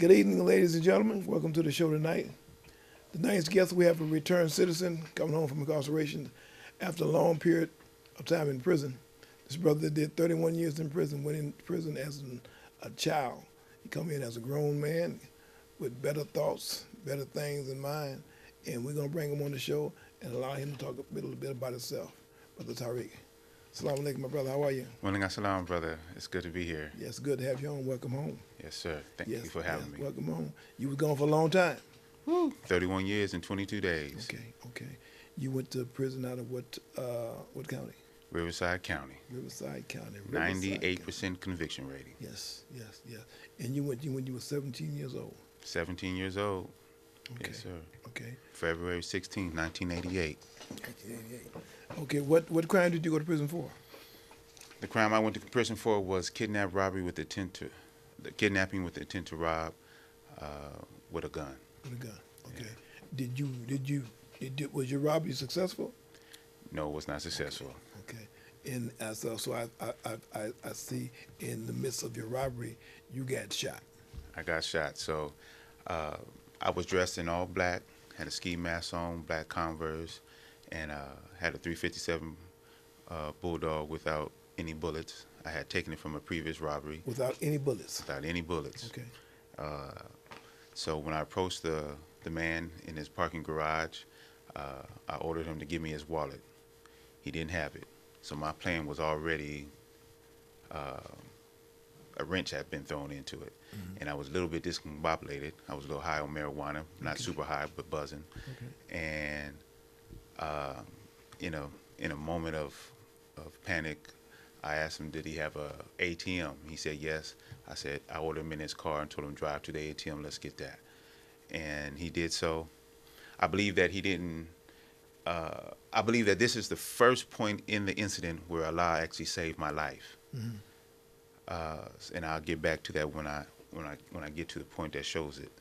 Good evening, ladies and gentlemen. Welcome to the show tonight. Tonight's guest, we have a returned citizen coming home from incarceration after a long period of time in prison. This brother did 31 years in prison, went in prison as a child. He come in as a grown man with better thoughts, better things in mind, and we're going to bring him on the show and allow him to talk a little bit about himself. Brother Tariq. Assalamu alaikum, my brother. How are you? Morning, assalam, brother. It's good to be here. Yes, good to have you on. Welcome home. Yes, sir. Thank Yes, you for having yes, me. welcome home. You was gone for a long time. 31 years and 22 days. Okay. You went to prison out of what county? Riverside County. Riverside County. 98% conviction rating. Yes. And you went when you were 17 years old. 17 years old. Okay. Yes, sir. Okay. February 16, 1988. 1988. Okay. What crime did you go to prison for? The crime I went to prison for was kidnapping with the intent to rob with a gun. With a gun. Okay. Was your robbery successful? No, it was not successful. Okay. And so I see in the midst of your robbery, you got shot. I got shot. So I was dressed in all black, had a ski mask on, black Converse, and had a 357 Bulldog without any bullets. I had taken it from a previous robbery. Without any bullets? Without any bullets. Okay. So when I approached the man in his parking garage, I ordered him to give me his wallet. He didn't have it. So my plan was already, a wrench had been thrown into it. Mm-hmm. And I was a little bit discombobulated. I was a little high on marijuana, not super high, but buzzing. Okay. And, in a moment of panic, I asked him, did he have a ATM? He said yes. I said, I ordered him in his car and told him, drive to the ATM, let's get that. And he did so. I believe that he didn't, I believe that this is the first point in the incident where Allah actually saved my life. Mm-hmm. And I'll get back to that when I get to the point that shows it.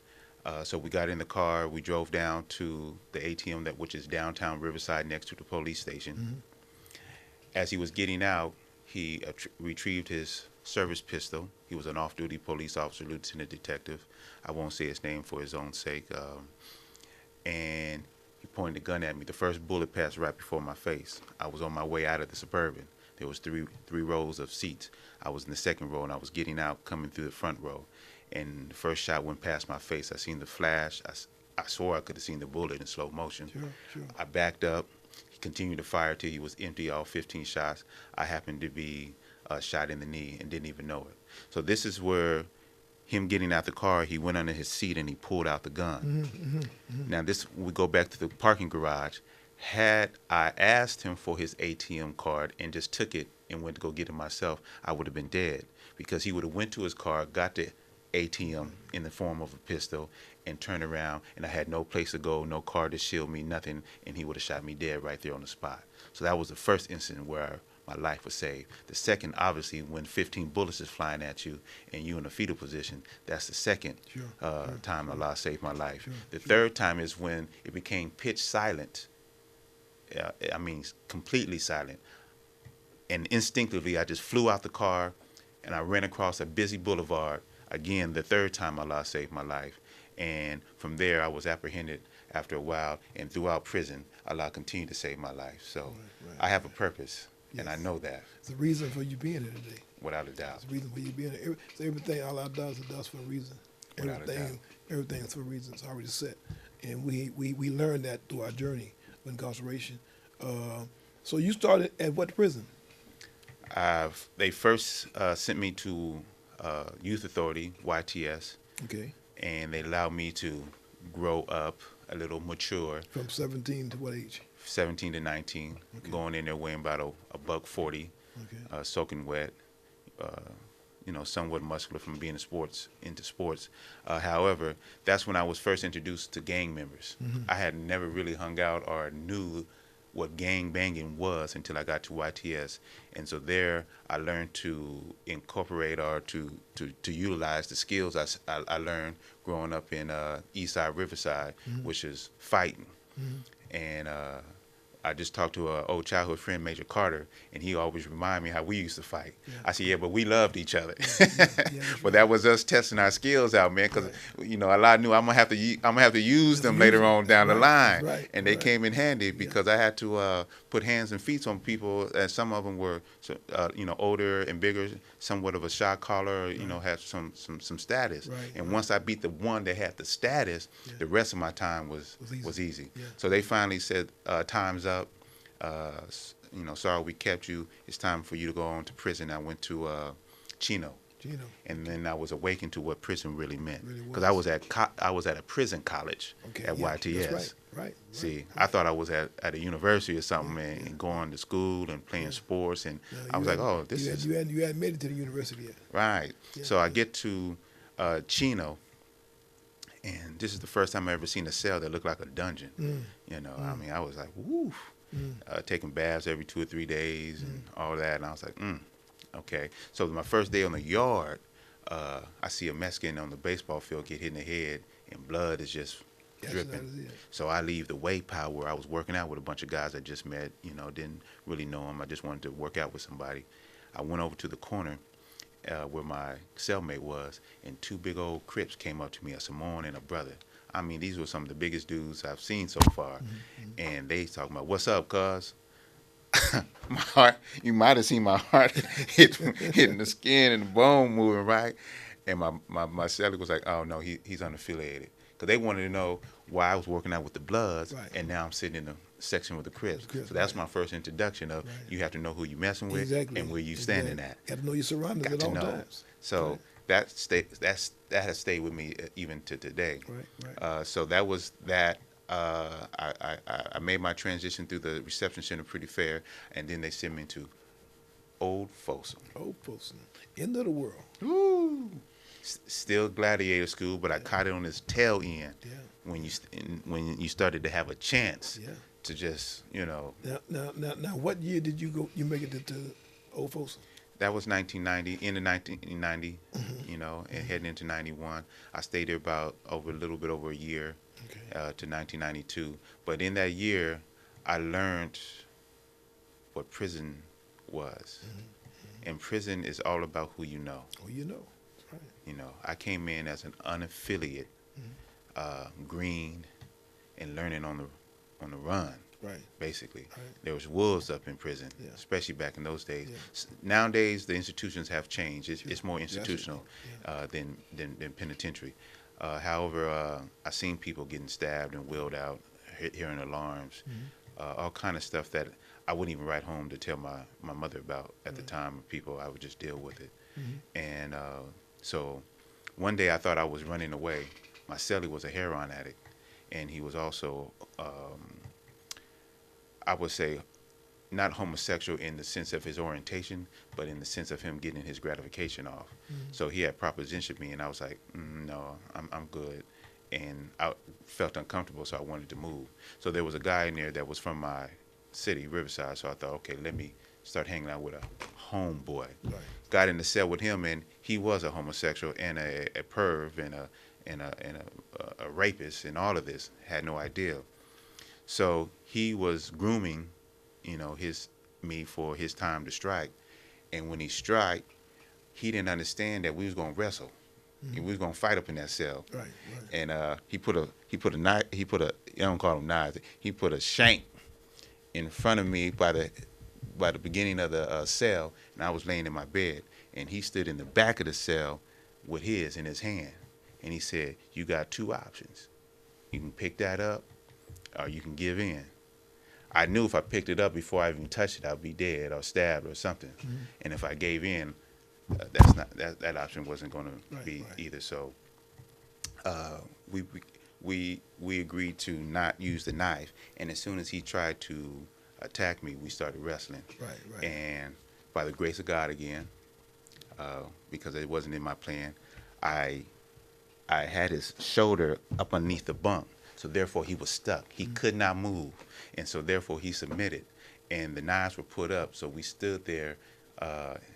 So we got in the car, we drove down to the ATM, which is downtown Riverside next to the police station. Mm-hmm. As he was getting out, he retrieved his service pistol. He was an off-duty police officer, lieutenant detective. I won't say his name for his own sake. And he pointed the gun at me. The first bullet passed right before my face. I was on my way out of the Suburban. There was three rows of seats. I was in the second row, and I was getting out, coming through the front row. And the first shot went past my face. I seen the flash. I swore I could have seen the bullet in slow motion. Sure. I backed up. He continued to fire till he was empty, all 15 shots. I happened to be shot in the knee and didn't even know it. So this is where him getting out the car, he went under his seat and he pulled out the gun. Now we go back to the parking garage. Had I asked him for his ATM card and just took it and went to go get it myself, I would have been dead, because he would have went to his car, got the ATM in the form of a pistol, and turned around, and I had no place to go, no car to shield me, nothing, and he would have shot me dead right there on the spot. So that was the first incident where my life was saved. The second, obviously, when 15 bullets is flying at you and you in a fetal position, that's the second time Allah saved my life. The third time is when it became pitch silent. I mean, completely silent. And instinctively, I just flew out the car and I ran across a busy boulevard. Again, the third time Allah saved my life. And from there, I was apprehended after a while. And throughout prison, Allah continued to save my life. So I have a purpose, and I know that. It's a reason for you being here today. Without a doubt. It's a reason for you being here. So everything Allah does, it does for a reason. Everything is for a reason. It's already set. And we learned that through our journey of incarceration. So you started at what prison? They first sent me to Youth Authority, YTS. Okay. And they allowed me to grow up a little, mature. From 17 to what age? 17 to 19. Okay. Going in there weighing about a $140. Okay. Soaking wet. Somewhat muscular from being into sports. However, that's when I was first introduced to gang members. Mm-hmm. I had never really hung out or knew what gang banging was until I got to YTS. And so there I learned to incorporate or to utilize the skills I learned growing up in Eastside Riverside, mm-hmm. which is fighting. Mm-hmm. And I just talked to an old childhood friend, Major Carter, and he always reminded me how we used to fight. Yeah. I said, yeah, but we loved each other. That's But that was us testing our skills out, man, because you know, a lot knew I'm gonna have to use them later on down the line, and they came in handy because I had to put hands and feet on people, and some of them were you know, older and bigger, somewhat of a shot caller, you know, had some status. And once I beat the one that had the status, the rest of my time was easy. So they finally said, time's up. You know, sorry we kept you. It's time for you to go on to prison. I went to Chino. And then I was awakened to what prison really meant, because I was at a prison college at YTS. See, I thought I was at a university or something, and going to school and playing sports, and I was like, oh, this is you hadn't made it to the university yet. Right. So I get to Chino, and this is the first time I ever seen a cell that looked like a dungeon. You know, I mean, I was like, woof. Taking baths every 2 or 3 days and all that, and I was like, okay. So my first day on the yard, I see a Mexican on the baseball field get hit in the head, and blood is just dripping. So I leave the weight pile where I was working out with a bunch of guys I just met. You know, didn't really know them. I just wanted to work out with somebody. I went over to the corner where my cellmate was, and 2 big old Crips came up to me, a Samoan and a brother. I mean, these were some of the biggest dudes I've seen so far. And they talking about, what's up, cuz? My heart, you might have seen my heart hitting the skin and the bone moving, right? And my celly was like, oh, no, he's unaffiliated. Because they wanted to know why I was working out with the Bloods, and now I'm sitting in the section with the Crips. So that's my first introduction of you have to know who you're messing with and where you standing at. Got to know your surroundings at all times. So that has stayed with me even to today. So that was that. I made my transition through the reception center pretty fair, and then they sent me to Old Folsom. Old Folsom, end of the world. Woo! Still gladiator school, but I caught it on its tail end when you started to have a chance to just, you know. Now, what year did you go? You make it to Old Folsom? That was 1990, end of 1990, you know, and heading into 91. I stayed there about a little bit over a year to 1992. But in that year, I learned what prison was. And prison is all about who you know. Who you know. That's right. You know, I came in as an unaffiliate, green, and learning on the run. Basically. There was wolves up in prison, especially back in those days. Nowadays, the institutions have changed. It's more institutional than penitentiary. However, I seen people getting stabbed and wheeled out, hearing alarms, all kind of stuff that I wouldn't even write home to tell my mother about at the time. People, I would just deal with it. And so one day I thought I was running away. My cellie was a heroin addict, and he was also I would say not homosexual in the sense of his orientation, but in the sense of him getting his gratification off. So he had propositioned me, and I was like, no, I'm good. And I felt uncomfortable, so I wanted to move. So there was a guy in there that was from my city, Riverside, so I thought, okay, let me start hanging out with a homeboy. Got in the cell with him, and he was a homosexual and a perv and a rapist and all of this. Had no idea. So he was grooming, you know, me for his time to strike. And when he struck, he didn't understand that we was gonna wrestle. And we was gonna fight up in that cell. And he put a knife. I don't call them knives. He put a shank in front of me by the beginning of the cell, and I was laying in my bed, and he stood in the back of the cell with his in his hand, and he said, "You got 2 options. You can pick that up, or you can give in." I knew if I picked it up before I even touched it, I'd be dead or stabbed or something. And if I gave in, that option wasn't going to be either. So we agreed to not use the knife. And as soon as he tried to attack me, we started wrestling. And by the grace of God again, because it wasn't in my plan, I had his shoulder up underneath the bunk. So therefore, he was stuck. He could not move. And so therefore, he submitted. And the knives were put up. So we stood there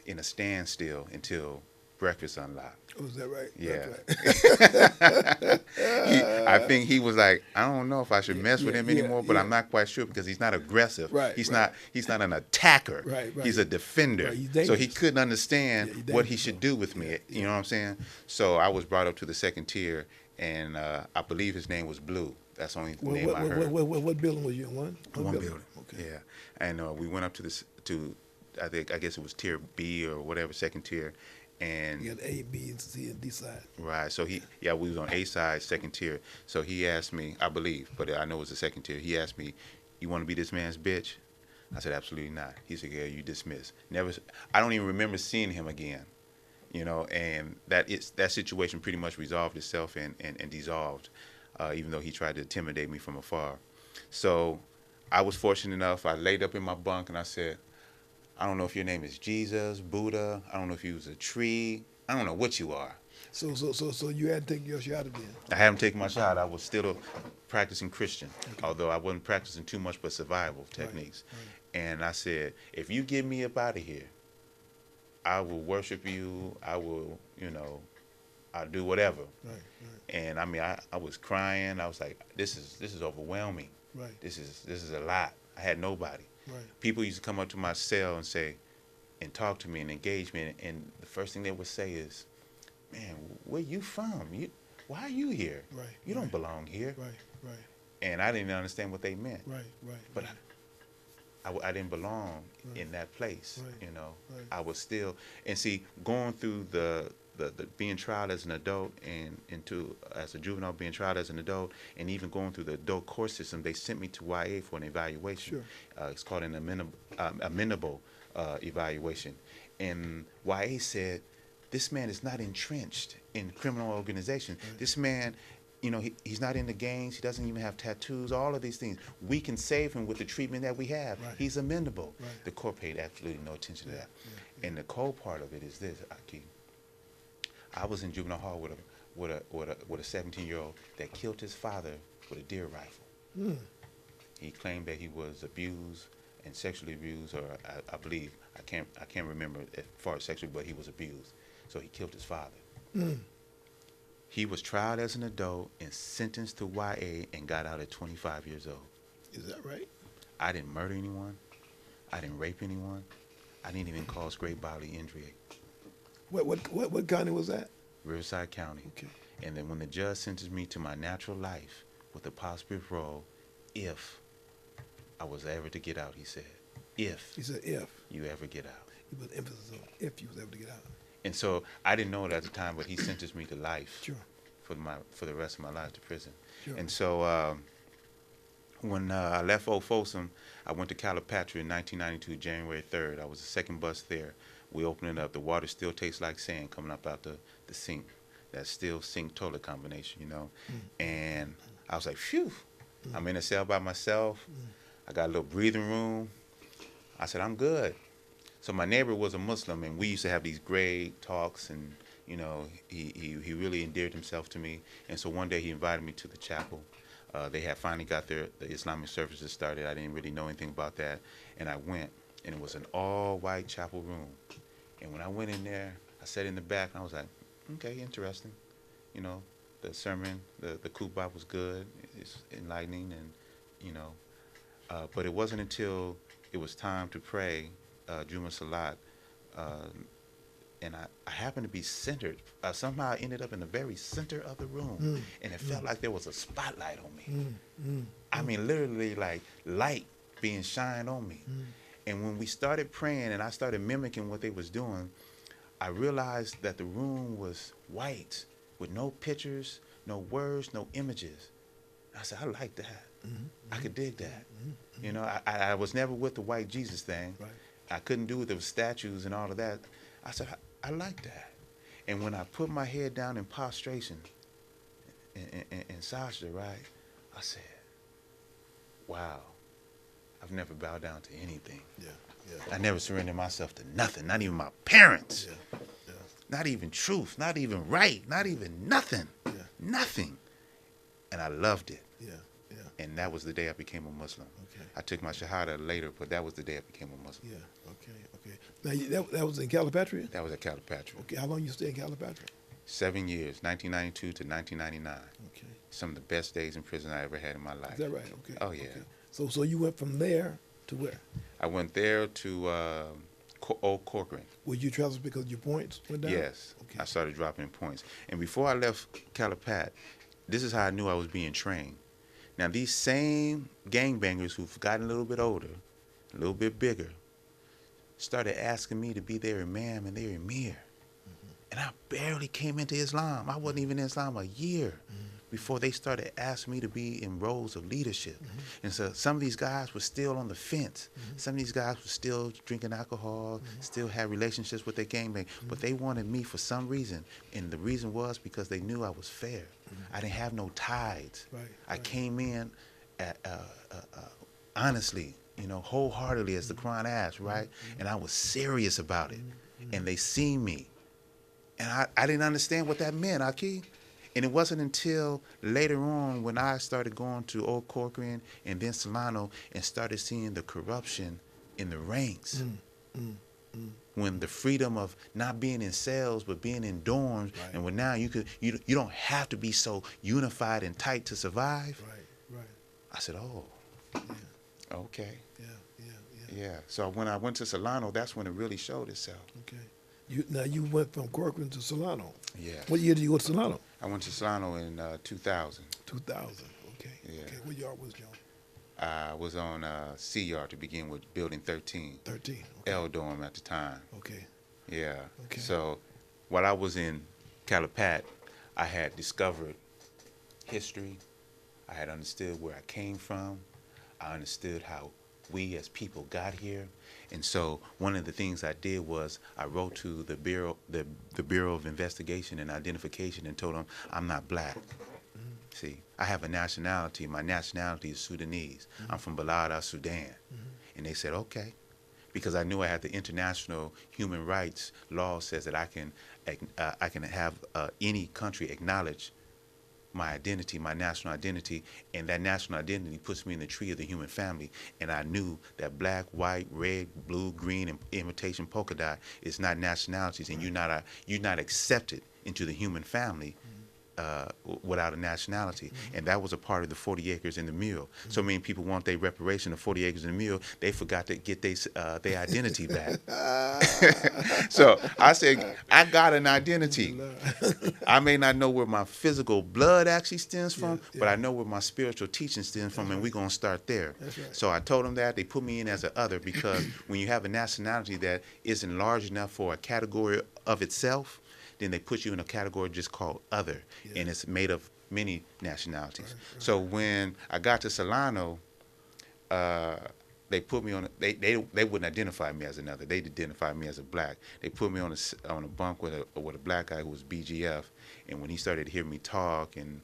in a standstill until breakfast unlocked. Oh, is that right? Yeah. That's right. I think he was like, I don't know if I should mess with him anymore, but I'm yeah. not quite sure because he's not aggressive. Right, He's right. not an attacker. Right, right. He's a defender. Right, he's So he dangerous. couldn't understand Yeah, he's what he dangerous, should though. do with me. Yeah, You know what I'm saying? So I was brought up to the second tier, and I believe his name was Blue. That's the only name I heard. What building was you in? One Building. Okay. Yeah, and we went up to this to I guess it was tier B or whatever, second tier, and You got A, B, and C, and D side. right. So we was on A side, second tier. So he asked me, I believe, but I know it was the second tier. He asked me, "You want to be this man's bitch?" I said, "Absolutely not." He said, "Yeah, you dismissed." Never. I don't even remember seeing him again. You know, and that situation pretty much resolved itself and dissolved, even though he tried to intimidate me from afar. So I was fortunate enough. I laid up in my bunk and I said, I don't know if your name is Jesus, Buddha. I don't know if you was a tree. I don't know what you are. So you had to take your shot again. I haven't taken my shot. I was still a practicing Christian, although I wasn't practicing too much but survival techniques. Right. And I said, if you get me up out of here, I will worship you. I will, I'll do whatever. Right. And I mean, I was crying. I was like, this is overwhelming. Right. This is a lot. I had nobody. Right. People used to come up to my cell and say, and talk to me and engage me, and the first thing they would say is, "Man, where you from? Why are you here? Right. You don't belong here." Right. And I didn't understand what they meant. Right. But I didn't belong in that place. Right. Right. I was still, and see, going through the being tried as an adult and as a juvenile, being tried as an adult, and even going through the adult court system, they sent me to YA for an evaluation. Sure. It's called an amenable evaluation. And YA said, this man is not entrenched in criminal organization. Right. This man, he's not into gangs. He doesn't even have tattoos. All of these things. We can save him with the treatment that we have. Right. He's amenable. Right. The court paid absolutely no attention to that. Yeah. And the cold part of it is this, Aki. I was in juvenile hall with a 17-year-old that killed his father with a deer rifle. Mm. He claimed that he was abused and sexually abused, or I believe I can't remember as far as sexually, but he was abused. So he killed his father. Mm. He was tried as an adult and sentenced to YA and got out at 25 years old. Is that right? I didn't murder anyone. I didn't rape anyone. I didn't even cause great bodily injury. What county was that? Riverside County. Okay. And then when the judge sentenced me to my natural life with a possible parole, if I was ever to get out, he said, if He said if. you ever get out. He put emphasis on if you was able to get out. And so I didn't know it at the time, but he sentenced me to life. Sure. For the rest of my life to prison. Sure. And so when I left Old Folsom, I went to Calipatria in 1992, January 3rd. I was the second bus there. We opened it up. The water still tastes like sand coming up out the sink. That still sink toilet combination, And I was like, phew. I'm in a cell by myself. I got a little breathing room. I said, I'm good. So my neighbor was a Muslim, and we used to have these great talks, and he really endeared himself to me. And so one day he invited me to the chapel. They had finally got the Islamic services started. I didn't really know anything about that, and I went, and it was an all-white chapel room. And when I went in there, I sat in the back, and I was like, okay, interesting. The sermon, the khutbah was good. It's enlightening, and but it wasn't until it was time to pray Juma Salat, and I happened to be centered. Somehow I ended up in the very center of the room, and it felt like there was a spotlight on me. I mean, literally like light being shined on me. And when we started praying and I started mimicking what they was doing, I realized that the room was white with no pictures, no words, no images. I said, I like that. I could dig that. I was never with the white Jesus thing. Right. I couldn't do it. There was statues and all of that. I said, I like that. And when I put my head down in prostration in sajda, right, I said, wow, I've never bowed down to anything. Yeah. I never surrendered myself to nothing, not even my parents. Yeah. Not even truth, not even right, not even nothing. Yeah. Nothing. And I loved it. Yeah. And that was the day I became a Muslim. Okay. I took my Shahada later, but that was the day I became a Muslim. Yeah. Okay. Now that was in Calipatria? That was at Calipatria. Okay. How long you stay in Calipatria? 7 years, 1992 to 1999. Okay. Some of the best days in prison I ever had in my life. Is that right? Okay. Oh, yeah. Okay. So you went from there to where? I went there to Old Corcoran. Were you transferred because your points went down? Yes. Okay. I started dropping points. And before I left Calipat, this is how I knew I was being trained. Now, these same gangbangers who've gotten a little bit older, a little bit bigger, started asking me to be their imam and their emir. And I barely came into Islam. I wasn't even in Islam a year before they started asking me to be in roles of leadership. And so some of these guys were still on the fence. Some of these guys were still drinking alcohol, still had relationships with their gangbang. But they wanted me for some reason. And the reason was because they knew I was fair. I didn't have no tides. Right, I came in honestly, you know, wholeheartedly, as the Quran asks, right? And I was serious about it. And they seen me. And I didn't understand what that meant, Aki. And it wasn't until later on when I started going to Old Corcoran and then Solano and started seeing the corruption in the ranks. When the freedom of not being in cells but being in dorms, Right. and when now you don't have to be so unified and tight to survive. Right. Right. I said, oh, Yeah. okay, Yeah. Yeah. Yeah. yeah. So when I went to Solano, that's when it really showed itself. Okay. You went from Corcoran to Solano. Yeah. What year did you go to Solano? I went to Solano in 2000. 2000. Okay. Yeah. Okay. What yard was you on? I was on C Yard to begin with, Building 13, 13. Okay. L Dorm at the time. Okay. Yeah. Okay. So while I was in Calipat, I had discovered history. I had understood where I came from. I understood how we as people got here. And so one of the things I did was I wrote to the Bureau of Investigation and Identification and told them I'm not black. See, I have a nationality. My nationality is Sudanese. I'm from Balada, Sudan. And they said, okay. Because I knew I had the international human rights law says that I can have any country acknowledge my identity, my national identity, and that national identity puts me in the tree of the human family. And I knew that black, white, red, blue, green, and imitation polka dot is not nationalities, and you're not accepted into the human family without a nationality. And that was a part of the 40 acres in the mule. So many people want their reparation of 40 acres in the mule, they forgot to get their identity back. So I said, I got an identity. I may not know where my physical blood actually stems from, but I know where my spiritual teaching stems from, and we're going to start there. That's right. So I told them that. They put me in as an other because when you have a nationality that isn't large enough for a category of itself, then they put you in a category just called other, and it's made of many nationalities. Right. So when I got to Solano, they put me on. They wouldn't identify me as another. They identified me as a black. They put me on a bunk with a black guy who was BGF, and when he started to hear me talk and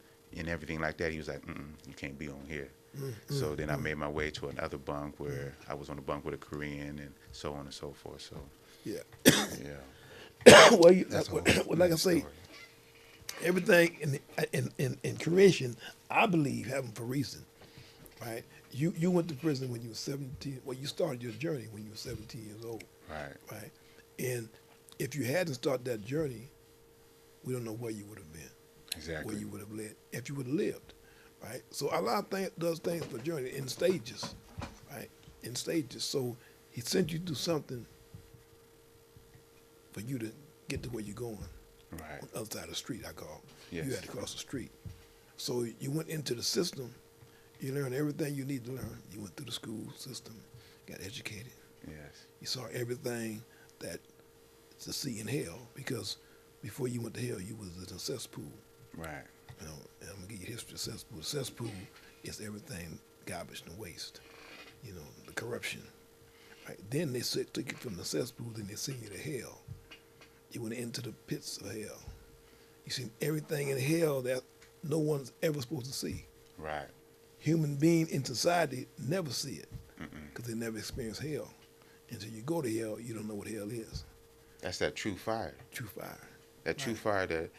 everything like that, he was like, "You can't be on here." So then I made my way to another bunk where I was on a bunk with a Korean and so on and so forth. So Yeah. yeah. Well, That's a whole well, like I say, story. everything in creation, I believe, happened for a reason, right? You went to prison when you were 17. Well, you started your journey when you were 17 years old, Right. right? And if you hadn't started that journey, we don't know where you would have been, Exactly. where you would have led, if you would have lived, right? So Allah does things for journey in stages, right? In stages. So He sent you to do something for you to get to where you're going. Right. On the other side of the street, I call it. Yes. You had to cross the street. So you went into the system, you learned everything you need to learn. You went through the school system, got educated. Yes. You saw everything that to see in hell, because before you went to hell, you was in a cesspool. Right. You know, and I'm gonna give you history of cesspool. The cesspool is everything garbage and waste. You know, the corruption. Right. Then they took you from the cesspool, then they sent you to hell. You went into the pits of hell. You seen everything in hell that no one's ever supposed to see. Right. Human being in society never see it because they never experience hell. Until you go to hell, you don't know what hell is. That's that true fire. True fire. That true fire that,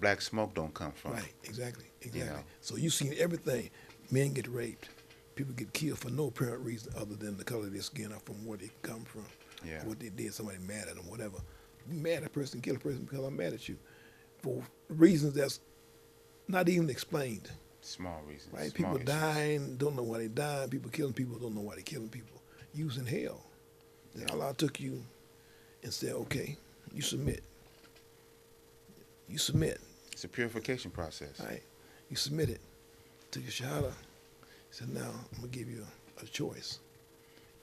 black smoke don't come from. Right, exactly. You know. So you seen everything. Men get raped. People get killed for no apparent reason other than the color of their skin or from where they come from. Yeah. What they did, somebody mad at them, whatever. You mad at a person, kill a person because I'm mad at you. for reasons that's not even explained. Small reasons. Right? Small People issues. dying, don't know why they dying. People killing people, don't know why they killing people. Using hell. Then Allah took you and said, okay, you submit. You submit. It's a purification process. Right? You submitted to your shahada. He said, now I'm going to give you a choice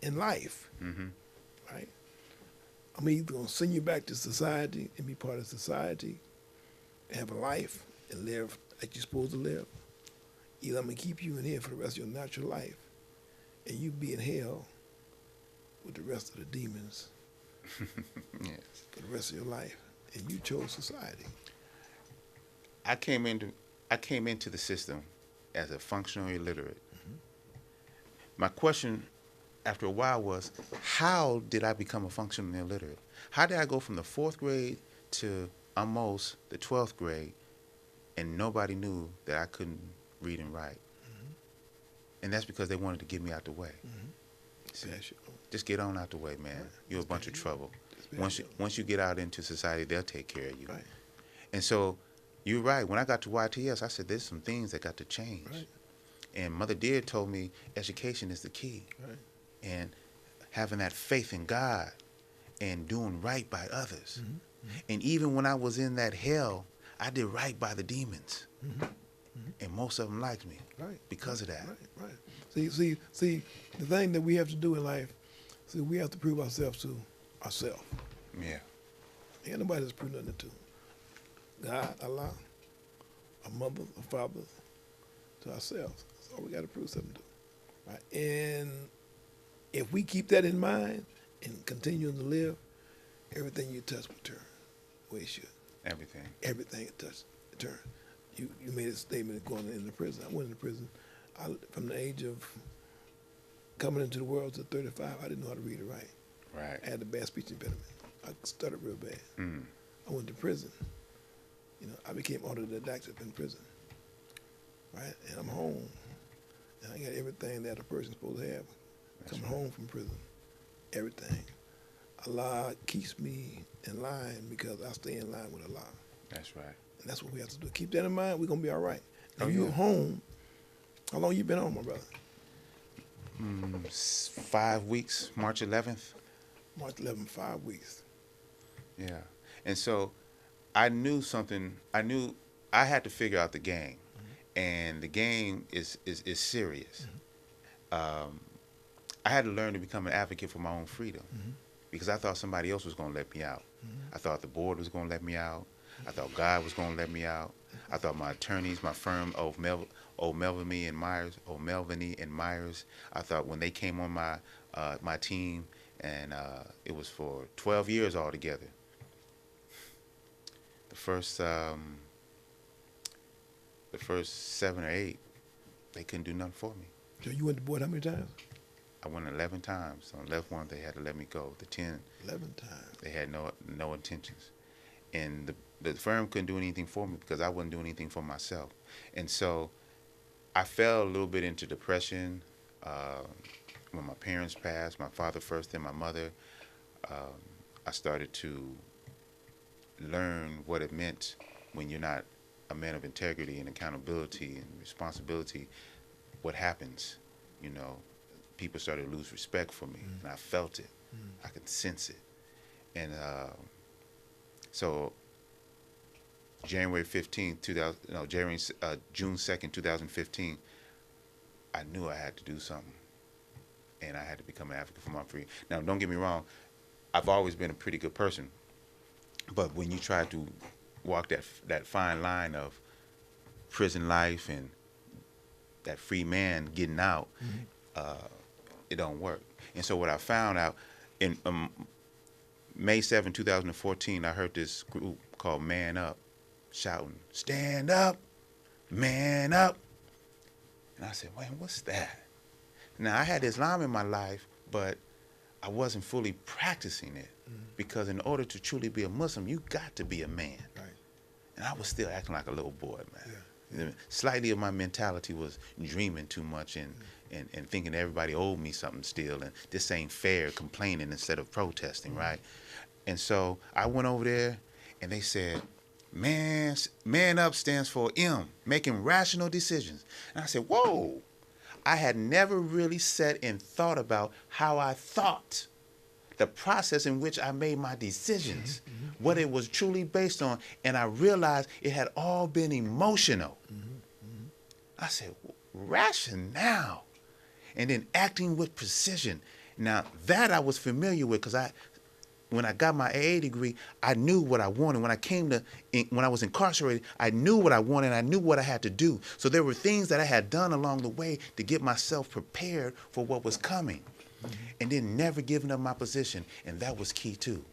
in life. Mm-hmm. Right? I'm either going to send you back to society and be part of society and have a life and live like you're supposed to live. Either I'm going to keep you in here for the rest of your natural life and you be in hell with the rest of the demons Yes. for the rest of your life. And you chose society. I came into the system as a functional illiterate. Mm-hmm. My question after a while was, how did I become a functional illiterate? How did I go from the 4th grade to almost the 12th grade and nobody knew that I couldn't read and write? Mm-hmm. And that's because they wanted to get me out the way. Mm-hmm. See, Pass you. just get on out the way, man. Right. You're a bunch of trouble. Pass Once you get out into society, they'll take care of you. Right. And so you're right. When I got to YTS, I said, there's some things that got to change. Right. And Mother Dear told me education is the key. Right. And having that faith in God and doing right by others. Mm-hmm. And even when I was in that hell, I did right by the demons. Mm-hmm. And most of them liked me Right. because of that. Right, right. See, the thing that we have to do in life, we have to prove ourselves to ourselves. Yeah. Ain't nobody that's proved nothing to. God, Allah, our mother, our father, to ourselves. That's all we got to prove something to. Right? And if we keep that in mind and continue to live, everything you touch will turn the way it should. Everything. Everything you touch, it turn. You made a statement of going into prison. I went into prison from the age of coming into the world to 35. I didn't know how to read or write. Right. I had a bad speech impediment. I stuttered real bad. Mm. I went to prison. I became autodidactic in prison. Right? And I'm home. And I got everything that a person's supposed to have. Coming home from prison. Everything. Allah keeps me in line because I stay in line with Allah. That's right. And that's what we have to do. Keep that in mind. We're going to be all right. If Oh, you're yeah. home, how long you been home, my brother? 5 weeks, March 11th. March 11, 5 weeks. Yeah. And so I knew something. I knew I had to figure out the game. And the game is serious. I had to learn to become an advocate for my own freedom because I thought somebody else was going to let me out. I thought the board was going to let me out. I thought God was going to let me out. I thought my attorneys, my firm, O'Melveny and Myers, I thought when they came on my team, and it was for 12 years altogether. The first 7 or 8, they couldn't do nothing for me. So you went to board how many times? I went 11 times. On the 11th one, they had to let me go. The 10, 11 times. they had no intentions. And the firm couldn't do anything for me because I wasn't doing anything for myself. And so I fell a little bit into depression when my parents passed, my father first, then my mother. I started to learn what it meant when you're not a man of integrity and accountability and responsibility, what happens, people started to lose respect for me, and I felt it. I could sense it. And so June 2nd, 2015, I knew I had to do something, and I had to become an advocate for my freedom. Now, don't get me wrong, I've always been a pretty good person, but when you try to walk that fine line of prison life and that free man getting out, it don't work. And so what I found out in May 7, 2014, I heard this group called Man Up shouting, "Stand up, man up." And I said, "Man, what's that?" Now, I had Islam in my life, but I wasn't fully practicing it because in order to truly be a Muslim, you got to be a man. Right. And I was still acting like a little boy, man. Slightly of my mentality was dreaming too much and thinking everybody owed me something still, and this ain't fair, complaining instead of protesting, right? And so I went over there, and they said, Man up stands for M, making rational decisions. And I said, whoa, I had never really sat and thought about how I thought, the process in which I made my decisions, what it was truly based on. And I realized it had all been emotional. I said, rationale. And then acting with precision. Now, that I was familiar with because when I got my AA degree, I knew what I wanted. When I was incarcerated, I knew what I wanted and I knew what I had to do. So there were things that I had done along the way to get myself prepared for what was coming. And then never giving up my position. And that was key too.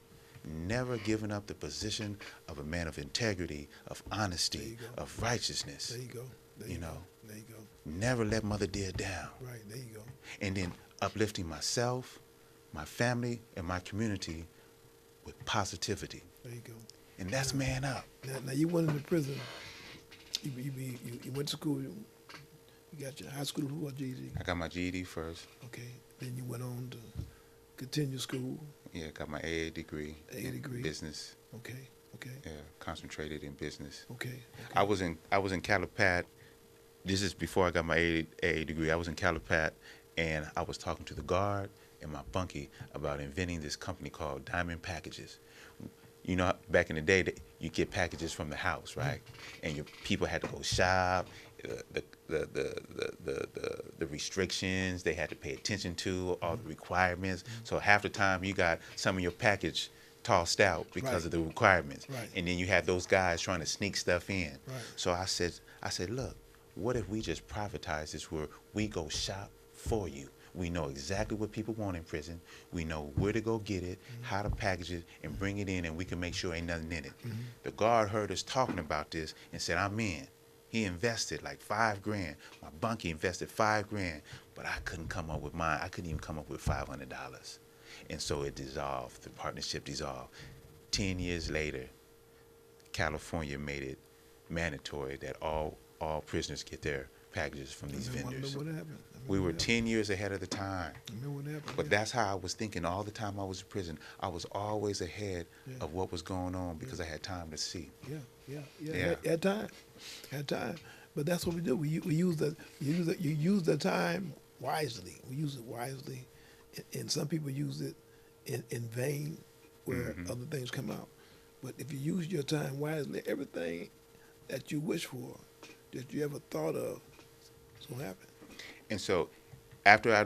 Never giving up the position of a man of integrity, of honesty, of righteousness. There you go. There you know, go. There you go. Never let Mother Dear down. Right, there you go. And then uplifting myself, my family, and my community with positivity. There you go. And that's man up. Now you went into prison. You went to school. You got your high school or GED? I got my GED first. Okay. Then you went on to continue school. Yeah, got my AA degree. AA degree. Business. Okay. Okay. Yeah, concentrated in business. Okay. I was in Calipat. This is before I got my AA degree. I was in Calipat, and I was talking to the guard and my bunkie about inventing this company called Diamond Packages. You know, back in the day, you get packages from the house, right? And your people had to go shop. The restrictions they had to pay attention to, all the requirements. So half the time you got some of your package tossed out because of the requirements. Right. And then you had those guys trying to sneak stuff in. Right. So I said, look, what if we just privatize this where we go shop for you? We know exactly what people want in prison. We know where to go get it, how to package it, and bring it in, and we can make sure ain't nothing in it. The guard heard us talking about this and said, I'm in. He invested like $5,000. My bunkie invested $5,000, but I couldn't come up with mine. I couldn't even come up with $500. And so it dissolved. The partnership dissolved. 10 years later, California made it mandatory that all prisoners get their packages from these vendors. What happened? We were 10 years ahead of the time. What happened? But that's how I was thinking all the time I was in prison. I was always ahead of what was going on because I had time to see. Yeah. Had time. But that's what we do. You use the time wisely. We use it wisely, and some people use it in vain, where other things come out. But if you use your time wisely, everything that you wish for, that you ever thought of, is gonna happen. And so, after I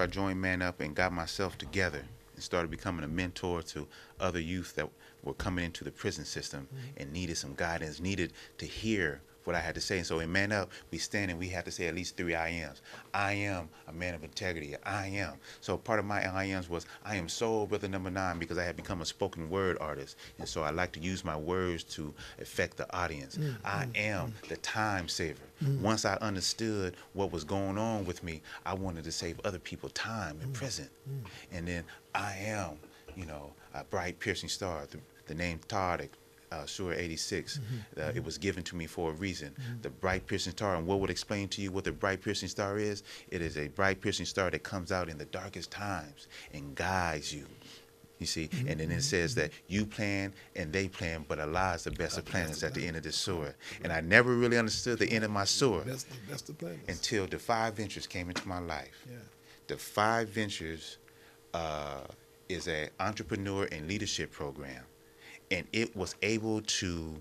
joined Man Up and got myself together and started becoming a mentor to other youth that were coming into the prison system and needed some guidance, needed to hear what I had to say. And so in Man Up, we stand and we had to say at least 3 I ams. I am a man of integrity. I am. So part of my I ams was I am Soul Brother Number 9 because I had become a spoken word artist. And so I like to use my words to affect the audience. I am the time saver. Once I understood what was going on with me, I wanted to save other people time and present. And then I am, a bright piercing star. The name Todd, Sure 86, it was given to me for a reason. The bright piercing star, and what would explain to you what the bright piercing star is? It is a bright piercing star that comes out in the darkest times and guides you. You see, and then it says that you plan and they plan, but Allah is the best of planners at the end of the surah. And I never really understood the end of my surah until the 5 Ventures came into my life. The 5 Ventures is an entrepreneur and leadership program. And it was able to,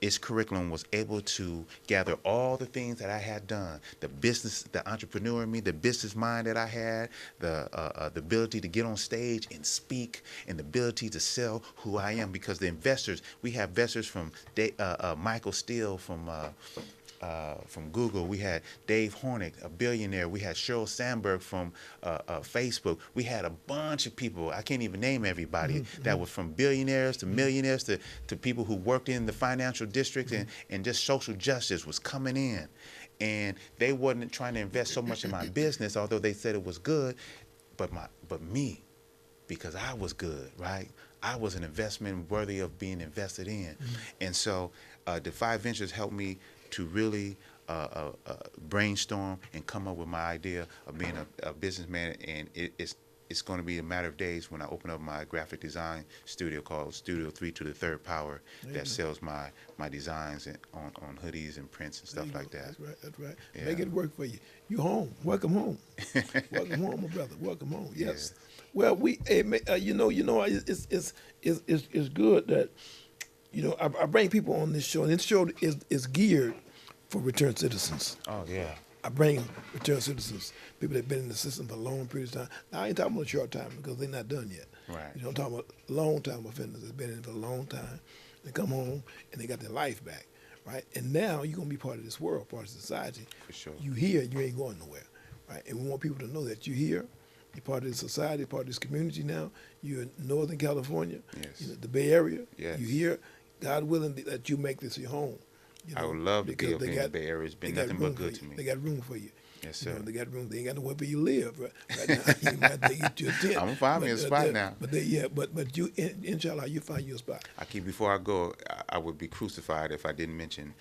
its curriculum was able to gather all the things that I had done, the business, the entrepreneur in me, the business mind that I had, the ability to get on stage and speak, and the ability to sell who I am. Because the investors, we have investors from Michael Steele from Google. We had Dave Hornick, a billionaire. We had Sheryl Sandberg from Facebook. We had a bunch of people. I can't even name everybody that was from billionaires to millionaires to people who worked in the financial district and just social justice was coming in. And they wasn't trying to invest so much in my business, although they said it was good, but me, because I was good, right? I was an investment worthy of being invested in. And so the 5 Ventures helped me to really brainstorm and come up with my idea of being a businessman. And it's going to be a matter of days when I open up my graphic design studio called Studio 3 to the Third Power that sells my designs on hoodies and prints and stuff like that. That's right. That's right. Yeah. Make it work for you. You home. Welcome home. Welcome home, my brother. Welcome home. Yes. Well, it's good that I bring people on this show, and this show is geared for return citizens. Oh yeah. I bring return citizens, people that have been in the system for a long period of time. Now, I ain't talking about short time because they're not done yet. Right. I'm talking about long time offenders that's been in for a long time. They come home and they got their life back, right? And now you're going to be part of this world, part of society. For sure. You here, you ain't going nowhere, right? And we want people to know that you're here. You're part of this society, part of this community now. You're in Northern California, Yes. the Bay Area. Yes. You're here. God willing that you make this your home. I would love to be because up in the Bay Area. It's been they got nothing room but good for to you. me. They got room for you. Yes, You sir. know, they got room. They ain't got nowhere where you live right now. You might have to get you a tent. I'm gonna find me a spot now. But you, inshallah, you find you a spot. Before I go, I would be crucified if I didn't mention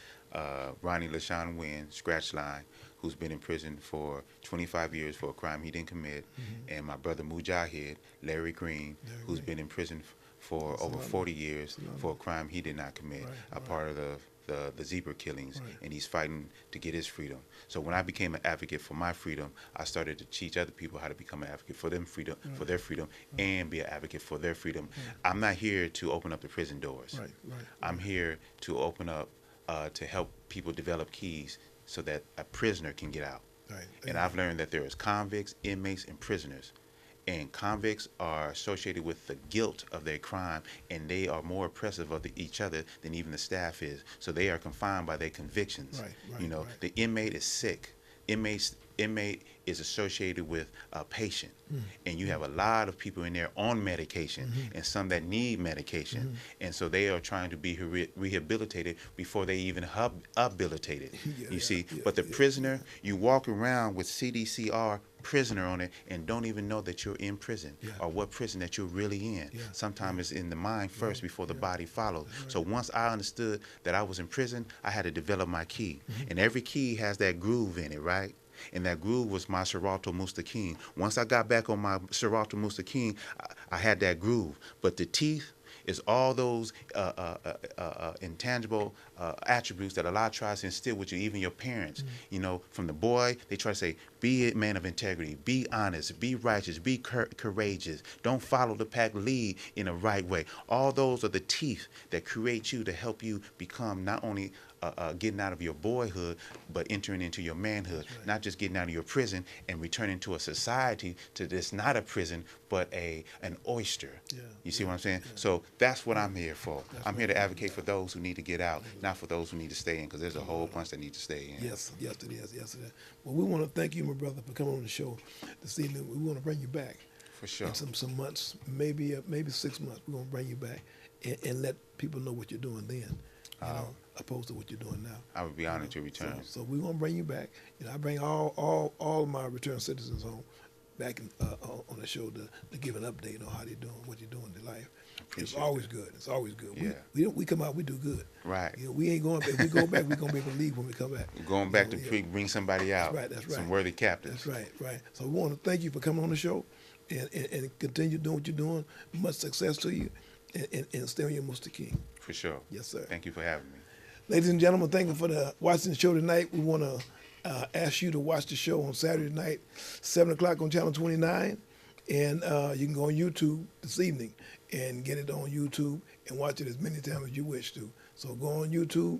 Ronnie LaShawn Wynn, Scratch Line, who's been in prison for 25 years for a crime he didn't commit, and my brother Mujahid, Larry Green, who's been in prison for over 40 years for a crime he did not commit, a part of the zebra killings, and he's fighting to get his freedom. So when I became an advocate for my freedom, I started to teach other people how to become an advocate for them freedom, for their freedom, and be an advocate for their freedom. I'm not here to open up the prison doors. I'm here to open up to help people develop keys so that a prisoner can get out. And I've learned that there is convicts, inmates, and prisoners. And convicts are associated with the guilt of their crime, and they are more oppressive of each other than even the staff is. So they are confined by their convictions. The inmate is sick. Inmate is associated with a patient, and you have a lot of people in there on medication, and some that need medication, and so they are trying to be rehabilitated before they even habilitated. But the prisoner, you walk around with CDCR prisoner on it and don't even know that you're in prison or what prison that you're really in. Sometimes it's in the mind first before the body follows. So once I understood that I was in prison, I had to develop my key, and every key has that groove in it, right? And that groove was my Serato Mustaqim. Once I got back on my Serato Mustaqim, I had that groove. But the teeth is all those intangible attributes that Allah tries to instill with you, even your parents. From the boy, they try to say, be a man of integrity, be honest, be righteous, be courageous. Don't follow the pack, lead in a right way. All those are the teeth that create you to help you become not only getting out of your boyhood, but entering into your manhood, not just getting out of your prison and returning to a society that's not a prison, but an oyster. You see what I'm saying? So that's what I'm here for. I'm here to advocate for those who need to get out, not for those who need to stay in, because there's a whole bunch that need to stay in. Yes, it is. Well, we want to thank you, my brother, for coming on the show this evening. We want to bring you back. For sure. In some months, maybe 6 months, we're going to bring you back and let people know what you're doing then. Opposed to what you're doing now. I would be honored to return. So we're gonna bring you back. I bring all of my return citizens home back on the show to give an update on how they're doing, what they're doing in their life. It's always good. It's always good. We come out, we do good. Right. We ain't going. If we go back, we're gonna be able to leave when we come back. We're going back to bring somebody out. That's right. Some worthy captains. That's right. So we want to thank you for coming on the show, and continue doing what you're doing. Much success to you, and stay on your Mustaqim. For sure. Yes, sir. Thank you for having me. Ladies and gentlemen, thank you for watching the show tonight. We want to ask you to watch the show on Saturday night, 7 o'clock on Channel 29. And you can go on YouTube this evening and get it on YouTube and watch it as many times as you wish to. So go on YouTube,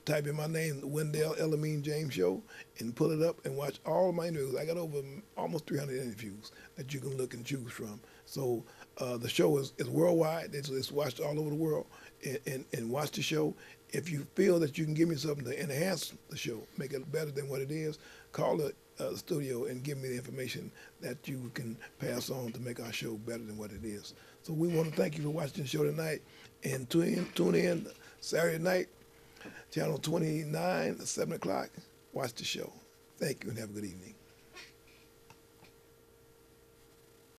type in my name, the Wendell Elamine James Show, and pull it up and watch all of my interviews. I got over almost 300 interviews that you can look and choose from. So the show is worldwide. It's watched all over the world. And watch the show. If you feel that you can give me something to enhance the show, make it better than what it is, call the studio and give me the information that you can pass on to make our show better than what it is. So we want to thank you for watching the show tonight, and tune in Saturday night, Channel 29, 7 o'clock. Watch the show. Thank you and have a good evening.